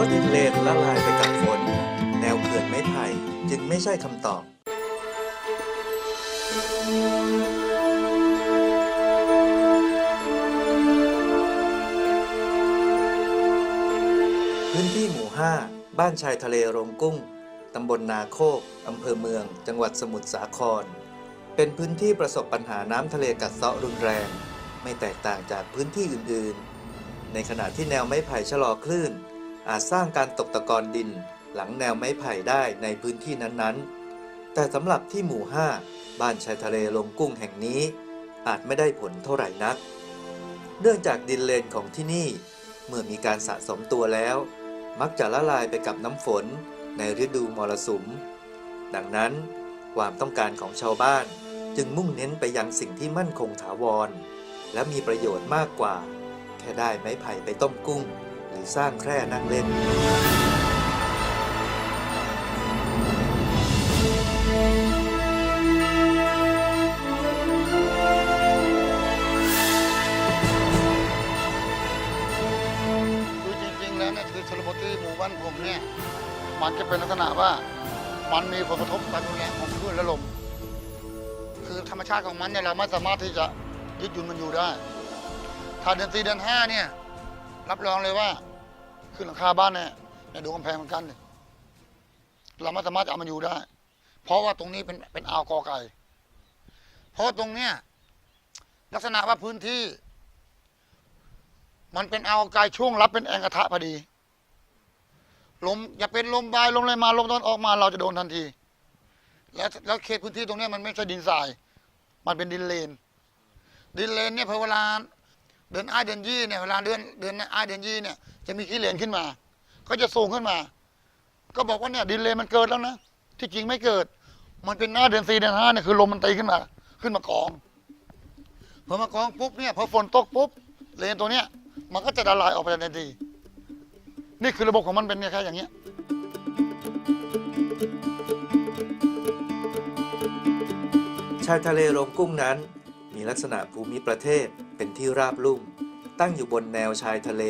ราะดินเลนละลายไปกับฝนแนวเขื่อนไม้ไผ่จึงไม่ใช่คำตอบพื้นที่หมู่ 5 บ้านชายทะเลโรงกุ้งตำบลนาโคกอำเภอเมืองจังหวัดสมุทรสาครเป็นพื้นที่ประสบปัญหาน้ำทะเลกัดเซาะรุนแรงไม่แตกต่างจากพื้นที่อื่นๆในขณะที่แนวไม้ไผ่ชะลอคลื่นอาจสร้างการตกตะกอนดินหลังแนวไม้ไผ่ได้ในพื้นที่นั้นๆแต่สำหรับที่หมู่ 5 บ้านชายทะเลโรงกุ้งแห่งนี้อาจไม่ได้ผลเท่าไหร่นักเนื่องจากดินเลนของที่นี่เมื่อมีการสะสมตัวแล้วมักจะละลายไปกับน้ำฝนในฤดูมรสุมดังนั้นความต้องการของชาวบ้านจึงมุ่งเน้นไปยังสิ่งที่มั่นคงถาวรและมีประโยชน์มากกว่าแค่ได้ไม้ไผ่ไปต้มกุ้งหรือสร้างแคร่นั่งเล่นคือจริงๆแล้วเนี่ยคือชนบทที่หมู่บ้านผมเนี่ยมันจะเป็นลักษณะว่ามันมีผลกระทบการรุนแรงของคลื่นและลมคือธรรมชาติของมันเนี่ยเราไม่สามารถที่จะยึดหยุ่นมันอยู่ได้ถ้าเดือน4เดือน5เนี่ยรับรองเลยว่าขึ้นหลังคาบ้านเนี่ยดูกำแพงเหมือนกันเลยเราไม่สามารถจะเอามันอยู่ได้เพราะว่าตรงนี้เป็นอ่าวกอไก่เพราะตรงเนี้ยลักษณะว่าพื้นที่มันเป็นอ่าวไก่ช่วงรับเป็นแอ่งกระทะพอดีลมอย่าเป็นลมบายลมอะไรมาลมตอนออกมาเราจะโดนทันทีแล้วเขตพื้นที่ตรงนี้มันไม่ใช่ดินทรายมันเป็นดินเลนเนี่ยพอเวลาเดือนอ้ายเดือนยี่เนี่ยเวลาเดือนอ้ายเดือนยี่เนี่ยจะมีขี้เลนขึ้นมาก็จะสูงขึ้นมาก็บอกว่าเนี่ยดินเลนมันเกิดแล้วนะที่จริงไม่เกิดมันเป็นหน้าเดือน4เดือน5เนี่ยคือลมมันตีขึ้นมากองพอมากองปุ๊บเนี่ยพอฝนตกปุ๊บเลนตัวเนี้ยมันก็จะละลายออกไปทันทีนี่คือระบบของมันเป็นแค่อย่างเงี้ยชายทะเลโรงกุ้งนั้นมีลักษณะภูมิประเทศเป็นที่ราบลุ่มตั้งอยู่บนแนวชายทะเล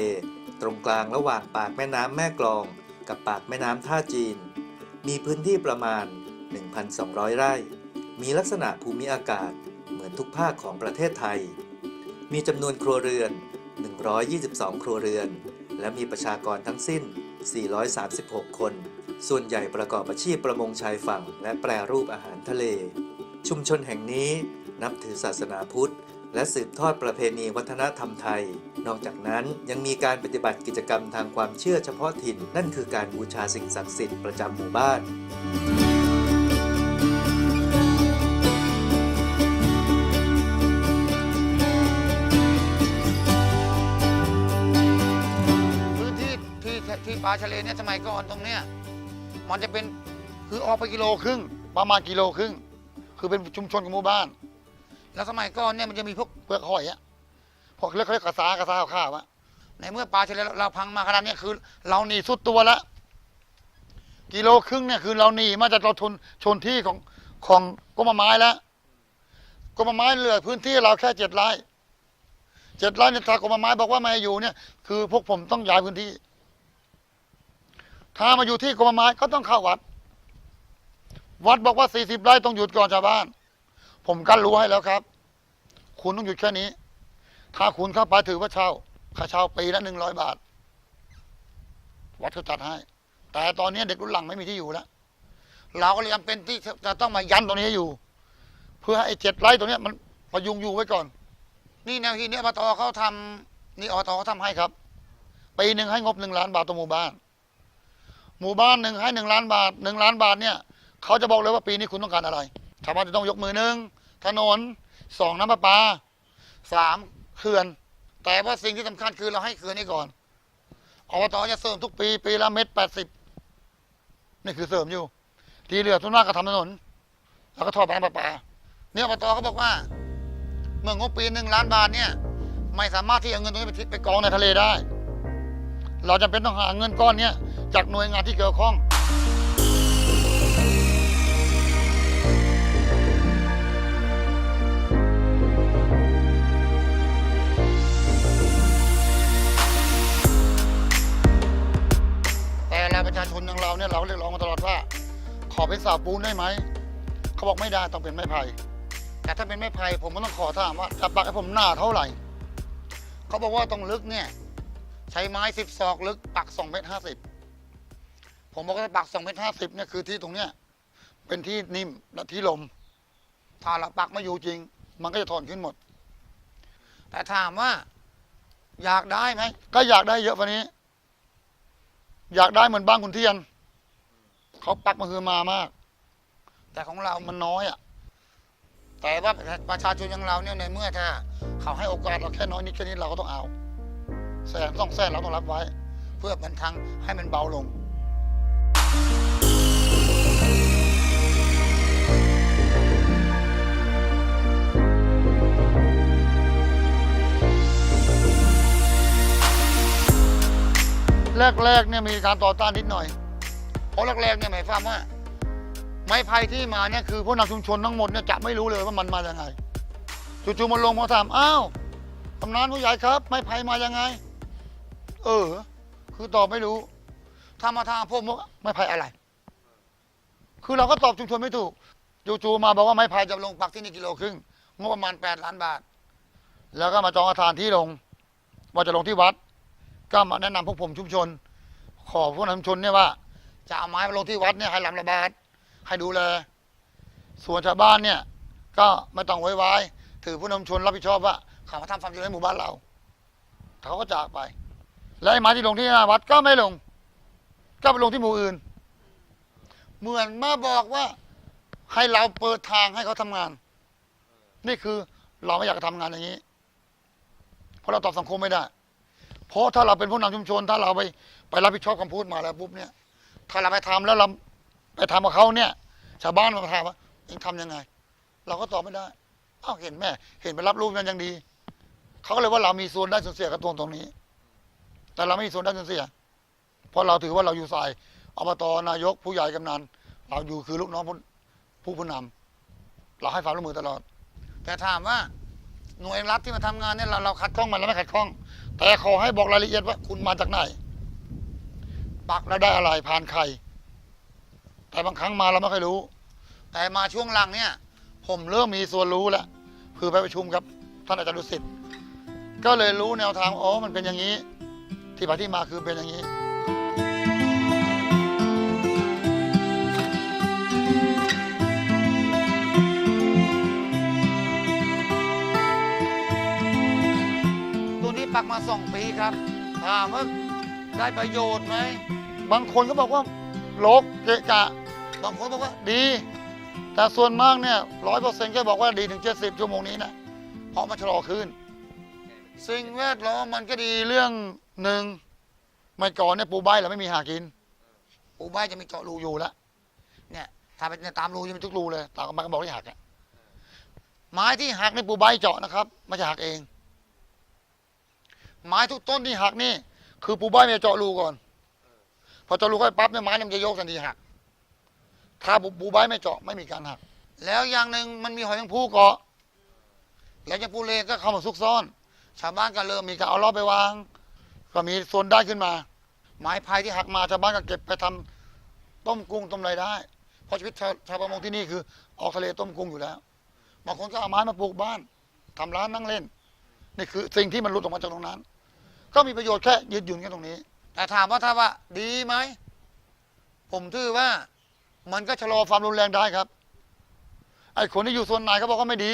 ตรงกลางระหว่างปากแม่น้ำแม่กลองกับปากแม่น้ำท่าจีนมีพื้นที่ประมาณ 1,200 ไร่มีลักษณะภูมิอากาศเหมือนทุกภาคของประเทศไทยมีจำนวนครัวเรือน122ครัวเรือนและมีประชากรทั้งสิ้น436คนส่วนใหญ่ประกอบอาชีพประมงชายฝั่งและแปรรูปอาหารทะเลชุมชนแห่งนี้นับถือศาสนาพุทธและสืบทอดประเพณีวัฒนธรรมไทยนอกจากนั้นยังมีการปฏิบัติกิจกรรมทางความเชื่อเฉพาะถิ่นนั่นคือการบูชาสิ่งศักดิ์สิทธิ์ประจำหมู่บ้านที่ปลาทะเลเนี่ยสมัยก่อนตรงเนี้ยมันจะเป็นคือออกไปกิโลครึ่งประมาณกิโลครึ่งคือเป็นชุมชนของหมู่บ้านแล้วสมัยก่อนเนี่ยมันจะมีพวกเปลือกหอยอะพวกเรียกกระซข้าวอะในเมื่อปลาทะเลเราพังมาขนาดนี้คือเราหนีสุดตัวแล้วกิโลครึ่งเนี่ยคือเราหนีมาจากเราชนที่ของกรมไม้แล้วกรมไม้เหลือพื้นที่เราแค่7 ไร่เนี่ยถ้ากรมไม้บอกว่าไม่อยู่เนี่ยคือพวกผมต้องย้ายพื้นที่ถ้ามาอยู่ที่กรมไม้ก็ต้องเข้าวัดบอกว่า40 ไร่ต้องหยุดก่อนชาวบ้านผมกันรู้ให้แล้วครับคุณต้องหยุดแค่นี้ถ้าคุณเข้าไปถือว่าค่าเช่าปีละ100 บาทวัดเขาจัดให้แต่ตอนนี้เด็กรุ่นหลังไม่มีที่อยู่แล้วเราก็เลยจำเป็นที่จะต้องมายันตรงนี้ให้อยู่เพื่อให้ไอ้7 ไร่ตรงนี้มันพยุงอยู่ไว้ก่อนนี่แนวที่นี้อบตเขาทำนี่อบตเขาทำให้ครับปีหนึ่งให้งบ1 ล้านบาทต่อหมู่บ้านหนึ่งให้1 ล้านบาท1 ล้านบาทเนี่ยเขาจะบอกเลยว่าปีนี้คุณต้องการอะไรชาวบ้านจะต้องยกมือ1ถนน2น้ำประปา3เขื่อนแต่ว่าสิ่งที่สำคัญคือเราให้เขื่อนนี้ก่อนอบตจะเสริมทุกปีละ1.80 นี่คือเสริมอยู่ที่เหลือทุนมากก็ทำถนนแล้วก็ทอดน้ำประปาเนี่ยอบตเขาบอกว่าเมื่องบปี1 ล้านบาทเนี่ยไม่สามารถที่เอาเงินตรงนี้ไปกองในทะเลได้เราจำเป็นต้องหาเงินก้อนนี้จากหน่วยงานที่เกี่ยวข้อง ช ประชาชนอย่างเราเนี่ยเราเรียกร้องมาตลอดว่า ขอเป็นเสาปูนได้ไหมเขาบอกไม่ได้ต้องเป็นไม้ไผ่แต่ถ้าเป็นไม้ไผ่ผมก็ต้องขอถามว่าจะปักให้ผมหน้าเท่าไหร่เขาบอกว่าต้องลึกเนี่ยใช้ไม้10 ศอกลึกปัก2 เมตร 50ผมบอกว่าปัก2 เมตร 50เนี่ยคือที่ตรงเนี้ยเป็นที่นิ่มและที่ลมถ้าเราปักไม่อยู่จริงมันก็จะถอนขึ้นหมดแต่ถามว่าอยากได้ไหมก็อยากได้เยอะกว่านี้อยากได้เหมือนบ้านคุณเทียนเขาปักมาคือมามากแต่ของเรามันน้อยอ่ะแต่ว่าประชาชนอย่างเราเนี่ยในเมื่อถ้าเขาให้โอกาสเราแค่น้อยนิดแค่นี้เราก็ต้องเอา100,000 200,000เราต้องรับไว้ เพื่อเป็นทางให้มันเบาลงแรกๆเนี่ยมีการต่อต้านนิดหน่อยเพราะแรกๆเนี่ยหมายความว่าไม้ไผ่ที่มาเนี่ยคือผู้นำชุมชนทั้งหมดเนี่ยจะไม่รู้เลยว่ามันมาอย่างไงจู่ๆมันลงมาถามอ้าวตำนานผู้ใหญ่ครับไม้ไผ่มายังไงคือตอบไม่รู้ถ้ามาทางพวกมุกไม้ไผ่อะไรคือเราก็ตอบชุมชนไม่ถูกจู่ๆมาบอกว่าไม้ไผ่จะลงปักที่นี่1.5 กิโลงบประมาณ8 ล้านบาทแล้วก็มาจองอาคารที่ลงว่าจะลงที่วัดก็มาแนะนำพวกผมชุมชนขอพวกนำชุมชนเนี่ยว่าจะเอาไม้มาลงที่วัดเนี่ยให้ลำระบาดให้ดูแลส่วนชาวบ้านเนี่ยก็ไม่ต้องไว้ไว้ถือผู้นำชุมชนรับผิดชอบว่าเขามาทำความดีให้หมู่บ้านเราเขาก็จากไปและไอ้ไม้ที่ลงที่หน้าวัดก็ไม่ลงก็ไปลงที่หมู่อื่นเหมือนมาบอกว่าให้เราเปิดทางให้เขาทำงานนี่คือเราไม่อยากจะทำงานอย่างนี้เพราะเราตอบสังคมไม่ได้เพราะถ้าเราเป็นผู้นำชุมชนถ้าเราไปรับผิดชอบคำพูดมาแล้วปุ๊บเนี่ยถ้าเราไปทำแล้วเราไปทำกับเขาเนี่ยชาวบ้านมาถามว่าเองทำยังไงเราก็ตอบไม่ได้อ้าวเห็นแม่เห็นไปรับรู้กันยังดีเขาก็เลยว่าเรามีส่วนได้ส่วนเสียกับตรงนี้แต่เราไม่มีส่วนได้ส่วนเสียเพราะเราถือว่าเราอยู่ฝ่ายอบต.นายกผู้ใหญ่กำนันเราอยู่คือลูกน้องผู้นำเราให้ความร่วมมือตลอดแต่ถามว่าหน่วยรัฐที่มาทำงานเนี่ยเราขัดข้องมันเราไม่ขัดข้องแต่ขอให้บอกรายละเอียดว่าคุณมาจากไหนปักแล้วได้อะไรผ่านใครแต่บางครั้งมาเราไม่ค่อยรู้แต่มาช่วงหลังเนี่ยผมเริ่มมีส่วนรู้แล้วคือไปประชุมกับท่านอาจารย์ดุสิตก็เลยรู้แนวทางอ๋อมันเป็นอย่างนี้ที่ไปที่มาคือเป็นอย่างนี้ตัวนี้ปักมา2 ปีครับถามว่าได้ประโยชน์ไหมบางคนก็บอกว่าโลกเกะกะบางคนบอกว่าดีแต่ส่วนมากเนี่ย100%ก็บอกว่าดีถึง70 ชั่วโมงนี้นะเพราะมันชะลอขึ้นสิ่งแวดล้อมมันก็ดีเรื่องหนึ่งเมื่อก่อนเนี่ยปูใบเราไม่มีหากินปูใบจะมีเจาะรูอยู่แล้วเนี่ยถ้าไปตามรูจะมีทุกรูเลยตามมันก็บอกที่หักเนี่ยไม้ที่หักในปูใบเจาะนะครับไม่ใช่หักเองไม้ทุกต้นที่หักนี่คือปูใบมันจะเจาะรูก่อนพอเจาะรูเข้าไปปั๊บเนี่ยไม้มันจะโยกทันทีหักถ้าปูใบไม่เจาะไม่มีการหักแล้วอย่างหนึ่งมันมีหอยแมงภู่เกาะแล้วแมงภู่เลก็เข้ามาซุกซ่อนชาวบ้านก็เริ่มมีการเอาล้อไปวางก็มีโซนได้ขึ้นมาไม้พายที่หักมาชาวบ้านก็เก็บไปทำต้มกุ้งต้มอะไรได้เพราะชีวิตชาวประมงที่นี่คือออกทะเลต้มกุ้งอยู่แล้วบางคนก็เอาไม้มาปลูกบ้านทำร้านนั่งเล่นนี่คือสิ่งที่มันหลุดออกมาจากตรงนั้นก็มีประโยชน์แค่ยืดหยุ่นแค่ตรงนี้แต่ถามว่าถ้าว่าดีไหมผมถือว่ามันก็ชะลอความรุนแรงได้ครับไอ้คนที่อยู่ส่วนไหนเขาบอกว่าไม่ดี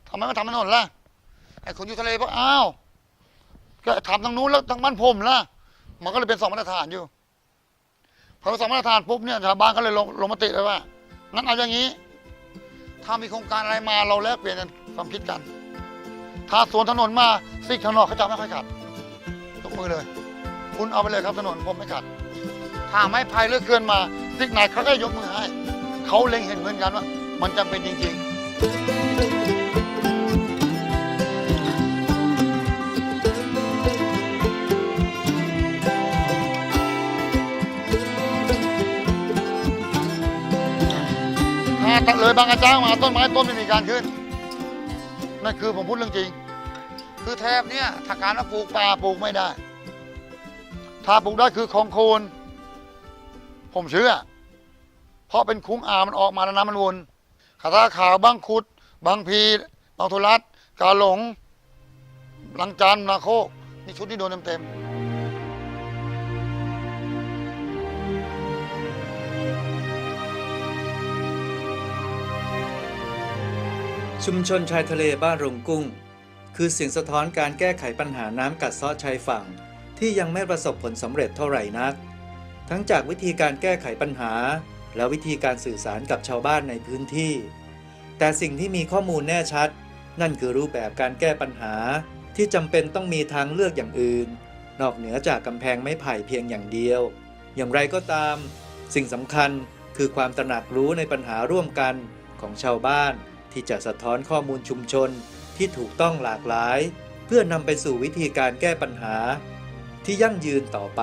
ทำไมไม่ทำถนนล่ะไอ้คนอยู่ทะเลบอกอ้าวก็ทำทางนู้นแล้วทางบ้านผมล่ะมันก็เลยเป็น2 มาตรฐานอยู่พอ2 มาตรฐานปุ๊บเนี่ยชาวบ้านก็เลยลงมติเลยว่างั้นเอาอย่างนี้ถ้ามีโครงการอะไรมาเราแลกเปลี่ยนกันความคิดกันถ้าสวนถนนมาซิกถนนเขาจะไม่ค่อยขัดยกมือเลยคุณเอาไปเลยครับถนนผมไม่ขัดถ้าไม่พายเลือกเคลื่อนมาซิกไหนเขาก็ยกมือให้เขาเล็งเห็นเหมือนกันว่ามันจำเป็นจริงๆถ้าเลยบางกระเจ้ามาต้นไม้ต้นไม่มีการขึ้นนั่นคือผมพูดเรื่องจริงคือแถบเนี้ยถ้าการว่าปลูกป่าปลูกไม่ได้ถ้าปลูกได้คือคลองโคน ผมเชื่อเพราะเป็นคุ้งมันออกมาแล้วน้ำมันวนคาถาขาวบางขุดบางพีบางโทรัสกาหลงลังจันนาโคกนี่ชุดที่โดนเต็ม ชุมชนชายทะเลบ้านโรงกุ้งคือเสียงสะท้อนการแก้ไขปัญหาน้ำกัดเซาะชายฝั่งที่ยังไม่ประสบผลสำเร็จเท่าไหร่นักทั้งจากวิธีการแก้ไขปัญหาและวิธีการสื่อสารกับชาวบ้านในพื้นที่แต่สิ่งที่มีข้อมูลแน่ชัดนั่นคือรูปแบบการแก้ปัญหาที่จำเป็นต้องมีทางเลือกอย่างอื่นนอกเหนือจากกำแพงไม้ไผ่เพียงอย่างเดียวอย่างไรก็ตามสิ่งสำคัญคือความตระหนักรู้ในปัญหาร่วมกันของชาวบ้านที่จะสะท้อนข้อมูลชุมชนที่ถูกต้องหลากหลายเพื่อนำไปสู่วิธีการแก้ปัญหาที่ยั่งยืนต่อไป